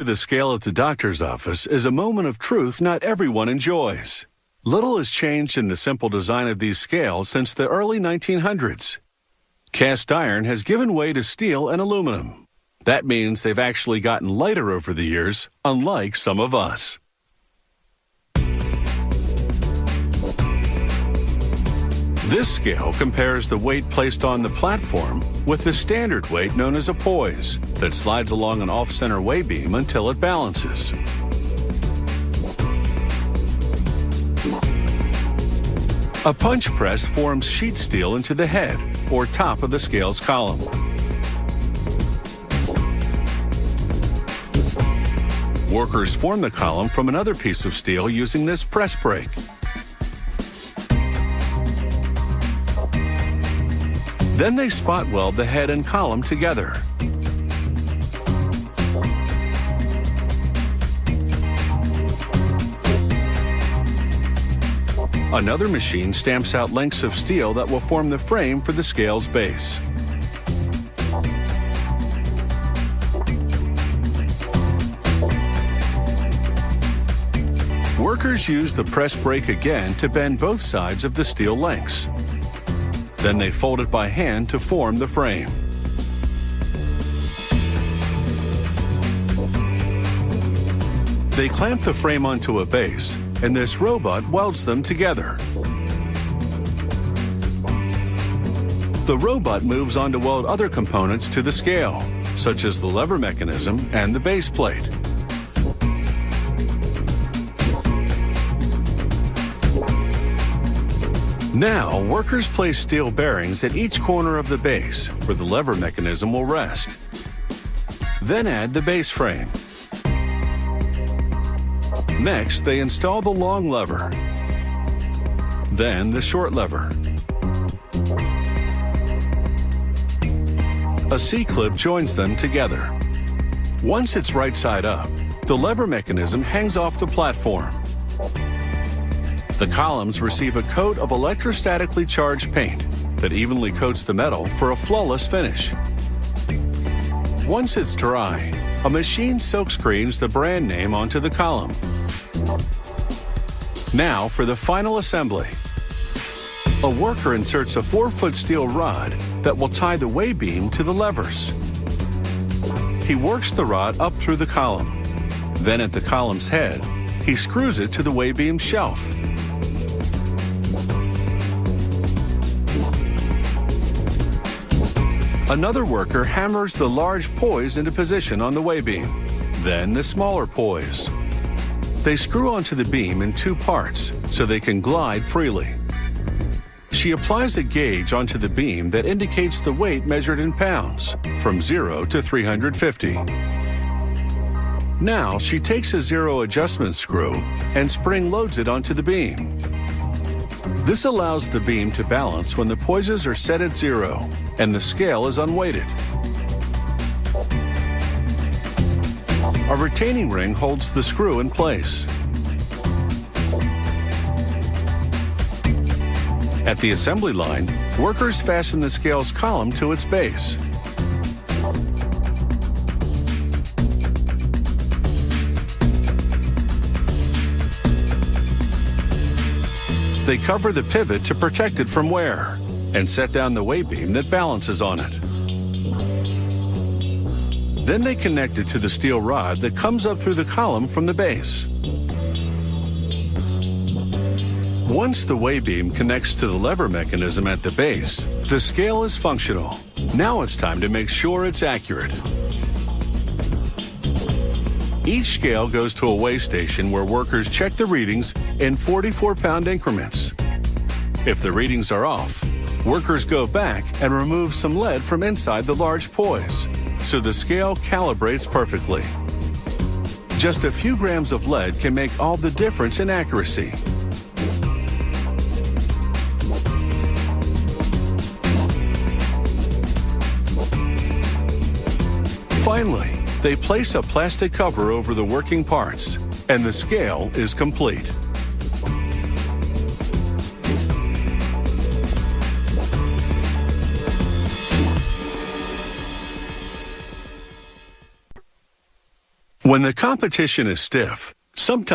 The scale at the doctor's office is a moment of truth not everyone enjoys. Little has changed in the simple design of these scales since the early 1900s. Cast iron has given way to steel and aluminum. That means they've actually gotten lighter over the years, unlike some of us. This scale compares the weight placed on the platform with the standard weight known as a poise that slides along an off-center weigh beam until it balances. A punch press forms sheet steel into the head or top of the scale's column. Workers form the column from another piece of steel using this press brake. Then they spot weld the head and column together. Another machine stamps out lengths of steel that will form the frame for the scale's base. Workers use the press brake again to bend both sides of the steel lengths. Then they fold it by hand to form the frame. They clamp the frame onto a base, and this robot welds them together. The robot moves on to weld other components to the scale, such as the lever mechanism and the base plate. Now, workers place steel bearings at each corner of the base, where the lever mechanism will rest. Then add the base frame. Next, they install the long lever, then the short lever. A C-clip joins them together. Once it's right side up, the lever mechanism hangs off the platform. The columns receive a coat of electrostatically charged paint that evenly coats the metal for a flawless finish. Once it's dry, a machine silkscreens the brand name onto the column. Now for the final assembly. A worker inserts a 4-foot steel rod that will tie the weigh beam to the levers. He works the rod up through the column. Then at the column's head, he screws it to the weigh beam shelf. Another worker hammers the large poise into position on the weigh beam, then the smaller poise. They screw onto the beam in 2 parts so they can glide freely. She applies a gauge onto the beam that indicates the weight measured in pounds, from 0 to 350. Now she takes a zero adjustment screw and spring loads it onto the beam. This allows the beam to balance when the poises are set at 0 and the scale is unweighted. A retaining ring holds the screw in place. At the assembly line, workers fasten the scale's column to its base. They cover the pivot to protect it from wear and set down the weigh beam that balances on it. Then they connect it to the steel rod that comes up through the column from the base. Once the weigh beam connects to the lever mechanism at the base, the scale is functional. Now it's time to make sure it's accurate. Each scale goes to a weigh station where workers check the readings in 44-pound increments. If the readings are off, workers go back and remove some lead from inside the large poise, so the scale calibrates perfectly. Just a few grams of lead can make all the difference in accuracy. Finally, they place a plastic cover over the working parts, and the scale is complete. When the competition is stiff, sometimes